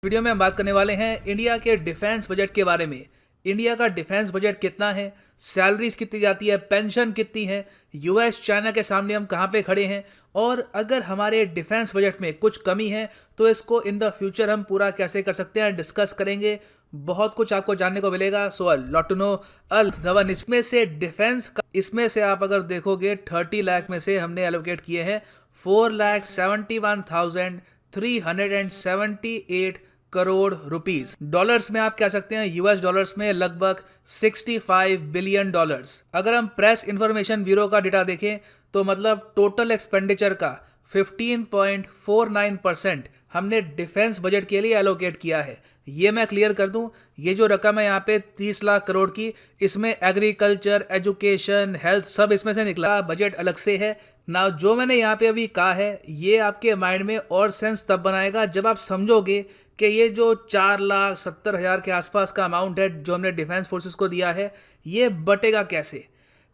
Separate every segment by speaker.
Speaker 1: Video में हम बात करने वाले हैं इंडिया के डिफेंस बजट के बारे में। इंडिया का डिफेंस बजट कितना है, सैलरीज कितनी जाती है, पेंशन कितनी है, यूएस चाइना के सामने हम कहाँ पे खड़े हैं, और अगर हमारे डिफेंस बजट में कुछ कमी है तो इसको इन द फ्यूचर हम पूरा कैसे कर सकते हैं, डिस्कस करेंगे। बहुत कुछ आपको जानने को मिलेगा। सो अ लॉट टू नो अल धवन। इसमें से डिफेंस का, इसमें से आप अगर देखोगे 30 लाख में से हमने एलोकेट किए हैं 4,71,378 करोड़ रुपीस। डॉलर्स में आप कह सकते हैं, यूएस डॉलर्स में लगभग 65 बिलियन डॉलर्स। अगर हम प्रेस इंफॉर्मेशन ब्यूरो का डेटा देखें तो मतलब टोटल एक्सपेंडिचर का 15.49% हमने डिफेंस बजट के लिए एलोकेट किया है। ये मैं क्लियर कर दूं, ये जो रकम है यहाँ पे 30 लाख करोड़ की, इसमें एग्रीकल्चर, एजुकेशन, हेल्थ सब इसमें से निकला, बजट अलग से है ना। जो मैंने यहाँ पे अभी कहा है ये आपके माइंड में और सेंस तब बनाएगा जब आप समझोगे कि ये जो 4,70,000 के आसपास का अमाउंट है जो हमने डिफेंस फोर्सेस को दिया है, ये बटेगा कैसे।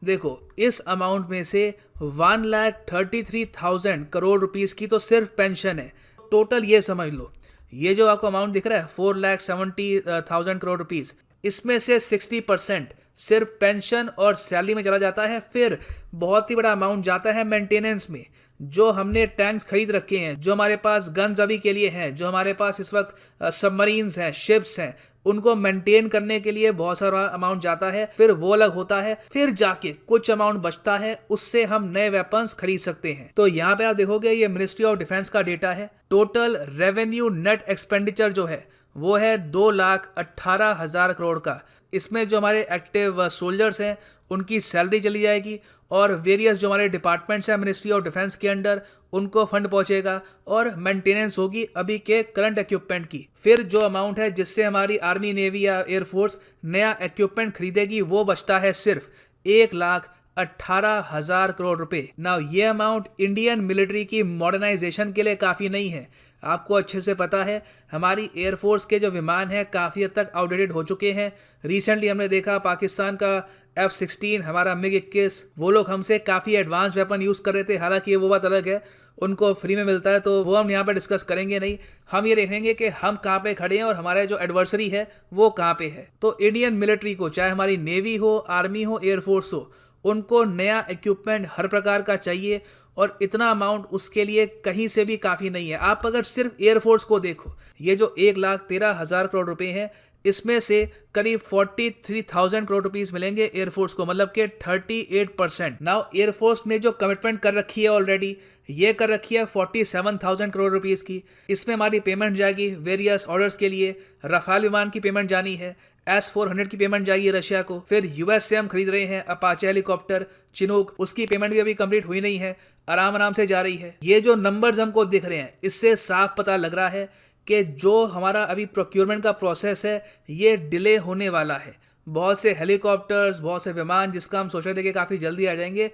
Speaker 1: देखो, इस अमाउंट में से 1,33,000 करोड़ रुपीस की तो सिर्फ पेंशन है। टोटल ये समझ लो, ये जो आपको अमाउंट दिख रहा है 4,70,000 करोड़ रुपीस, इसमें से 60% सिर्फ पेंशन और सैलरी में चला जाता है। फिर बहुत ही बड़ा अमाउंट जाता है मेंटेनेंस में। जो हमने टैंक्स खरीद रखे हैं, जो हमारे पास गन्स अभी के लिए हैं, जो हमारे पास इस वक्त सबमरीन्स हैं, शिप्स हैं, उनको मेंटेन करने के लिए बहुत सारा अमाउंट जाता है। फिर वो अलग होता है, फिर जाके कुछ अमाउंट बचता है, उससे हम नए वेपन्स खरीद सकते हैं। तो यहाँ पे आप देखोगे ये मिनिस्ट्री ऑफ डिफेंस का डेटा है। टोटल रेवेन्यू नेट एक्सपेंडिचर जो है वो है 2,18,000 करोड़ का। इसमें जो हमारे एक्टिव सोल्जर्स हैं उनकी सैलरी चली जाएगी, और वेरियस जो हमारे डिपार्टमेंट्स हैं मिनिस्ट्री ऑफ डिफेंस के अंडर, उनको फंड पहुंचेगा, और मेंटेनेंस होगी अभी के करंट इक्विपमेंट की। फिर जो अमाउंट है जिससे हमारी आर्मी, नेवी या एयरफोर्स नया इक्विपमेंट खरीदेगी, वो बचता है सिर्फ 1,18,000 करोड़ रुपए। ना, ये अमाउंट इंडियन मिलिट्री की मॉडर्नाइजेशन के लिए काफ़ी नहीं है। आपको अच्छे से पता है हमारी एयरफोर्स के जो विमान हैं काफ़ी हद तक आउटडेटेड हो चुके हैं। रिसेंटली हमने देखा पाकिस्तान का F-16, हमारा MiG-21, वो लोग हमसे काफ़ी एडवांस वेपन यूज़ कर रहे थे। हालांकि वो बात अलग है, उनको फ्री में मिलता है, तो वो हम यहाँ पे डिस्कस करेंगे नहीं। हम ये देखेंगे कि हम कहाँ पे खड़े हैं और हमारे जो एडवर्सरी है वो कहाँ पे है। तो इंडियन मिलिट्री को, चाहे हमारी नेवी हो, आर्मी हो, एयरफोर्स हो, उनको नया इक्विपमेंट हर प्रकार का चाहिए, और इतना अमाउंट उसके लिए कहीं से भी काफ़ी नहीं है। आप अगर सिर्फ एयरफोर्स को देखो, ये जो 1,13,000 करोड़ रुपए हैं, इसमें से करीब 43,000 करोड़ रुपीस मिलेंगे एयरफोर्स को, मतलब कि 38%। नाउ एयरफोर्स ने जो कमिटमेंट कर रखी है ऑलरेडी, ये कर रखी है 47,000 करोड़ रुपीस की। इसमें हमारी पेमेंट जाएगी वेरियस ऑर्डर्स के लिए। रफाल विमान की पेमेंट जानी है, S-400 की पेमेंट जाएगी रशिया को। फिर यूएस से हम खरीद रहे हैं अपाचे हेलीकॉप्टर, चिनूक, उसकी पेमेंट भी अभी कंप्लीट हुई नहीं है, आराम आराम से जा रही है। ये जो नंबर्स हमको दिख रहे हैं, इससे साफ पता लग रहा है कि जो हमारा अभी प्रोक्योरमेंट का प्रोसेस है ये डिले होने वाला है। बहुत से हेलीकॉप्टर्स, बहुत से विमान जिसका हम सोच रहे थे कि काफ़ी जल्दी आ जाएंगे,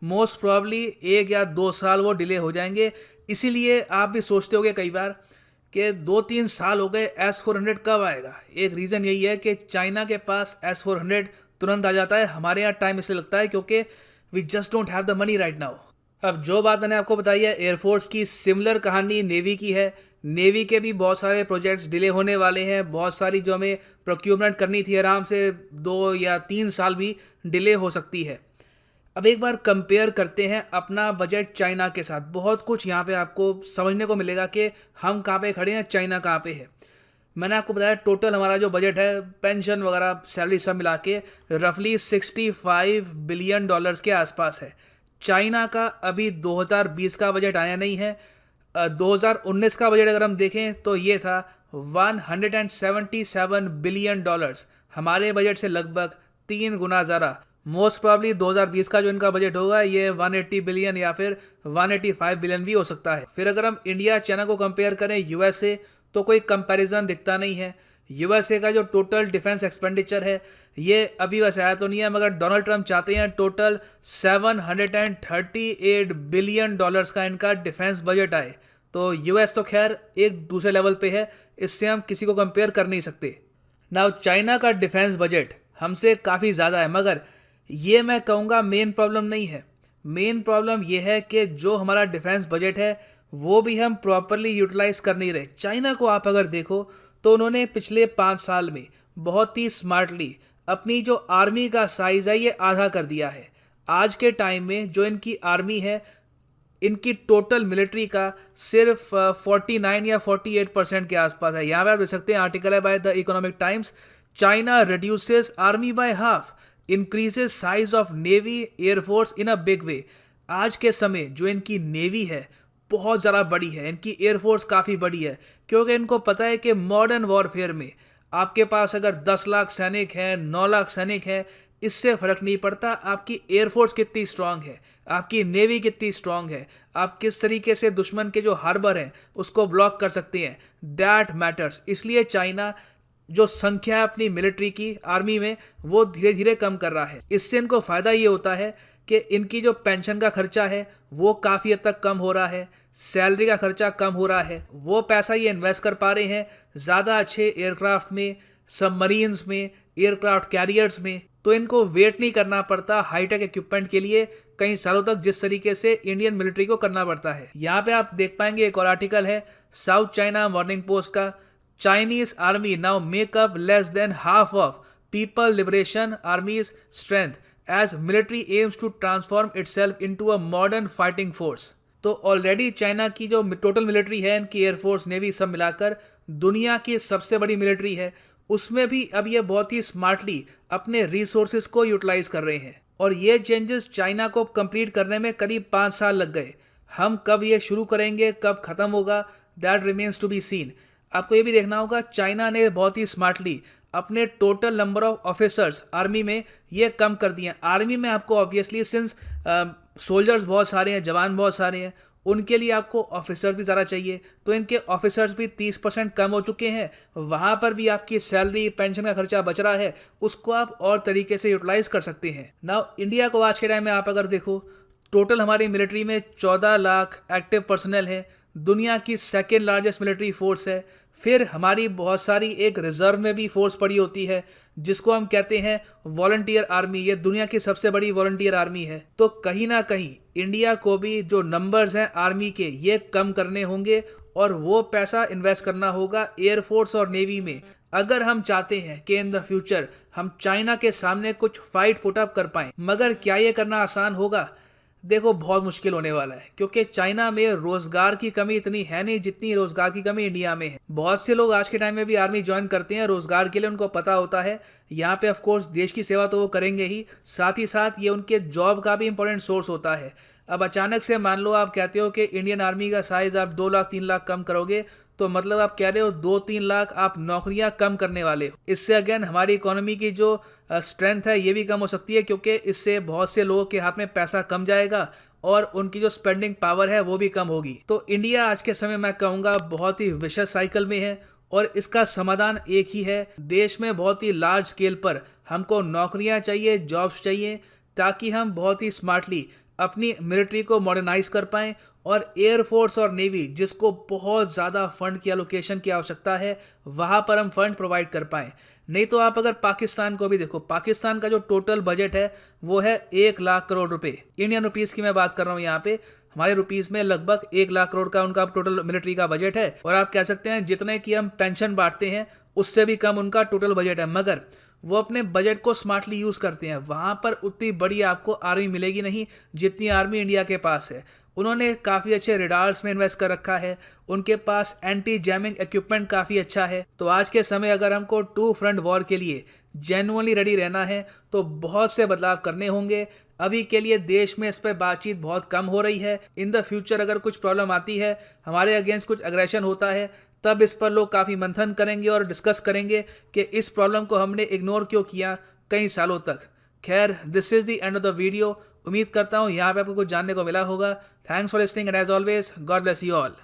Speaker 1: मोस्ट प्रॉब्ली 1 या 2 साल वो डिले हो जाएंगे। इसीलिए आप भी सोचते होगे कई बार कि 2-3 साल हो गए, S-400 कब आएगा। एक रीज़न यही है कि चाइना के पास S-400 तुरंत आ जाता है, हमारे यहाँ टाइम इसलिए लगता है क्योंकि we just don't have the money right now. अब जो बात मैंने आपको बताई है एयरफोर्स की, सिमिलर कहानी नेवी की है। नेवी के भी बहुत सारे प्रोजेक्ट्स डिले होने वाले हैं। बहुत सारी जो हमें प्रोक्योरमेंट करनी थी, आराम से 2 या 3 साल भी डिले हो सकती है। अब एक बार कंपेयर करते हैं अपना बजट चाइना के साथ। बहुत कुछ यहाँ पे आपको समझने को मिलेगा कि हम कहाँ पे खड़े हैं, चाइना कहाँ पे है। मैंने आपको बताया टोटल हमारा जो बजट है, पेंशन वगैरह, सैलरी सब मिला के रफली 65 बिलियन डॉलर्स के आसपास है। चाइना का अभी 2020 का बजट आया नहीं है। 2019 का बजट अगर हम देखें तो ये था 177 बिलियन डॉलर्स, हमारे बजट से लगभग 3 गुना ज़्यादा। मोस्ट प्रॉब्ली 2020 का जो इनका बजट होगा ये 180 बिलियन या फिर 185 बिलियन भी हो सकता है। फिर अगर हम इंडिया चाइना को कंपेयर करें यूएसए, तो कोई कंपैरिजन दिखता नहीं है। यूएसए का जो टोटल डिफेंस एक्सपेंडिचर है ये अभी वैसे आया तो नहीं है, मगर डोनाल्ड ट्रंप चाहते हैं टोटल 738 बिलियन डॉलर्स का इनका डिफेंस बजट आए। तो यूएस तो खैर एक दूसरे लेवल पे है, इससे हम किसी को कंपेयर कर नहीं सकते। नाउ चाइना का डिफेंस बजट हमसे काफ़ी ज़्यादा है, मगर ये मैं कहूँगा मेन प्रॉब्लम नहीं है। मेन प्रॉब्लम ये है कि जो हमारा डिफेंस बजट है वो भी हम प्रॉपरली यूटिलाइज कर नहीं रहे। चाइना को आप अगर देखो तो उन्होंने पिछले 5 साल में बहुत ही स्मार्टली अपनी जो आर्मी का साइज है ये आधा कर दिया है। आज के टाइम में जो इनकी आर्मी है, इनकी टोटल मिलिट्री का सिर्फ 49 या 48% के आसपास है। यहाँ पे आप देख सकते हैं, आर्टिकल है by the economic times, China reduces army by half, increases size of navy air force in a big way. आज के समय जो इनकी नेवी है बहुत ज़्यादा बड़ी है, इनकी एयरफोर्स काफ़ी बड़ी है, क्योंकि इनको पता है कि मॉडर्न वॉरफेयर में आपके पास अगर 10 लाख सैनिक हैं, 9 लाख सैनिक हैं, इससे फ़र्क नहीं पड़ता आपकी एयरफोर्स कितनी स्ट्रांग है, आपकी नेवी कितनी स्ट्रांग है, आप किस तरीके से दुश्मन के जो हार्बर हैं उसको ब्लॉक कर सकते हैं, दैट मैटर्स। इसलिए चाइना जो संख्या है अपनी मिलिट्री की आर्मी में वो धीरे धीरे कम कर रहा है। इससे इनको फ़ायदा ये होता है कि इनकी जो पेंशन का खर्चा है वो काफ़ी हद तक कम हो रहा है, सैलरी का खर्चा कम हो रहा है, वो पैसा ये इन्वेस्ट कर पा रहे हैं ज़्यादा अच्छे एयरक्राफ्ट में, सबमरीन्स में, एयरक्राफ्ट कैरियर्स में। तो इनको वेट नहीं करना पड़ता हाईटेक इक्विपमेंट के लिए कई सालों तक, जिस तरीके से इंडियन मिलिट्री को करना पड़ता है। यहाँ पे आप देख पाएंगे एक और आर्टिकल है साउथ चाइना मॉर्निंग पोस्ट का, Chinese army now make up less than half of people liberation armies strength as military aims to transform itself into a modern fighting force. तो ऑलरेडी चाइना की जो total military है, इनकी air force navy सब मिलाकर दुनिया की सबसे बड़ी मिलिट्री है, उसमें भी अब ये बहुत ही स्मार्टली अपने रिसोर्सेज को यूटिलाइज कर रहे हैं। और ये चेंजेस चाइना को कंप्लीट करने में करीब 5 साल लग गए। हम कब ये शुरू करेंगे, कब ख़त्म होगा, that remains to be seen. आपको ये भी देखना होगा, चाइना ने बहुत ही स्मार्टली अपने total number of officers army में ये कम कर दिए हैं। आर्मी में आपको ऑब्वियसली सिंस सोल्जर्स बहुत सारे हैं, जवान बहुत सारे हैं, उनके लिए आपको ऑफिसर्स भी ज़्यादा चाहिए, तो इनके ऑफिसर्स भी 30% कम हो चुके हैं। वहाँ पर भी आपकी सैलरी पेंशन का खर्चा बच रहा है, उसको आप और तरीके से यूटिलाइज कर सकते हैं। नाउ इंडिया को आज के टाइम में आप अगर देखो, टोटल हमारी मिलिट्री में 14 लाख एक्टिव पर्सनल है, दुनिया की सेकेंड लार्जेस्ट मिलिट्री फोर्स है। फिर हमारी बहुत सारी एक रिजर्व में भी फोर्स पड़ी होती है जिसको हम कहते हैं वॉलंटियर आर्मी, ये दुनिया की सबसे बड़ी वॉलंटियर आर्मी है। तो कहीं ना कहीं इंडिया को भी जो नंबर्स हैं आर्मी के ये कम करने होंगे और वो पैसा इन्वेस्ट करना होगा एयरफोर्स और नेवी में, अगर हम चाहते हैं कि इन द फ्यूचर हम चाइना के सामने कुछ फाइट पुट अप कर पाएं। मगर क्या ये करना आसान होगा? देखो, बहुत मुश्किल होने वाला है, क्योंकि चाइना में रोजगार की कमी इतनी है नहीं जितनी रोजगार की कमी इंडिया में है। बहुत से लोग आज के टाइम में भी आर्मी ज्वाइन करते हैं रोजगार के लिए, उनको पता होता है यहाँ पे ऑफ कोर्स देश की सेवा तो वो करेंगे ही, साथ ही साथ ये उनके जॉब का भी इंपॉर्टेंट सोर्स होता है। अब अचानक से मान लो आप कहते हो कि इंडियन आर्मी का साइज आप 2 लाख 3 लाख कम करोगे, तो मतलब आप कह रहे हो 2-3 लाख आप नौकरियां कम करने वाले हो। इससे अगेन हमारी इकोनॉमी की जो स्ट्रेंथ है ये भी कम हो सकती है, क्योंकि इससे बहुत से लोगों के हाथ में पैसा कम जाएगा और उनकी जो स्पेंडिंग पावर है वो भी कम होगी। तो इंडिया आज के समय मैं कहूँगा बहुत ही विशेष साइकिल में है और इसका समाधान एक ही है। देश में बहुत ही लार्ज स्केल पर हमको नौकरियां चाहिए, जॉब्स चाहिए, ताकि हम बहुत ही स्मार्टली अपनी मिलिट्री को मॉडर्नाइज कर पाएँ और एयरफोर्स और नेवी जिसको बहुत ज़्यादा फंड की एलोकेशन की आवश्यकता है वहाँ पर हम फंड प्रोवाइड कर पाएँ। नहीं तो आप अगर पाकिस्तान को भी देखो, पाकिस्तान का जो टोटल बजट है वो है 1 लाख करोड़ रुपए, इंडियन रुपीस की मैं बात कर रहा हूँ। यहाँ पे हमारे रुपीस में लगभग 1 लाख करोड़ का उनका टोटल मिलिट्री का बजट है, और आप कह सकते हैं जितने की हम पेंशन बांटते हैं उससे भी कम उनका टोटल बजट है। मगर वो अपने बजट को स्मार्टली यूज़ करते हैं। वहाँ पर उतनी बड़ी आपको आर्मी मिलेगी नहीं जितनी आर्मी इंडिया के पास है। उन्होंने काफ़ी अच्छे रेडार्स में इन्वेस्ट कर रखा है, उनके पास एंटी जैमिंग इक्विपमेंट काफ़ी अच्छा है। तो आज के समय अगर हमको 2 फ्रंट वॉर के लिए जेन्युइनली रेडी रहना है तो बहुत से बदलाव करने होंगे। अभी के लिए देश में इस पर बातचीत बहुत कम हो रही है। इन द फ्यूचर अगर कुछ प्रॉब्लम आती है, हमारे अगेंस्ट कुछ अग्रेशन होता है, तब इस पर लोग काफ़ी मंथन करेंगे और डिस्कस करेंगे कि इस प्रॉब्लम को हमने इग्नोर क्यों किया कई सालों तक। खैर, this is the end of the video. उम्मीद करता हूँ यहाँ पे आपको कुछ जानने को मिला होगा। Thanks for listening and as always God bless you all.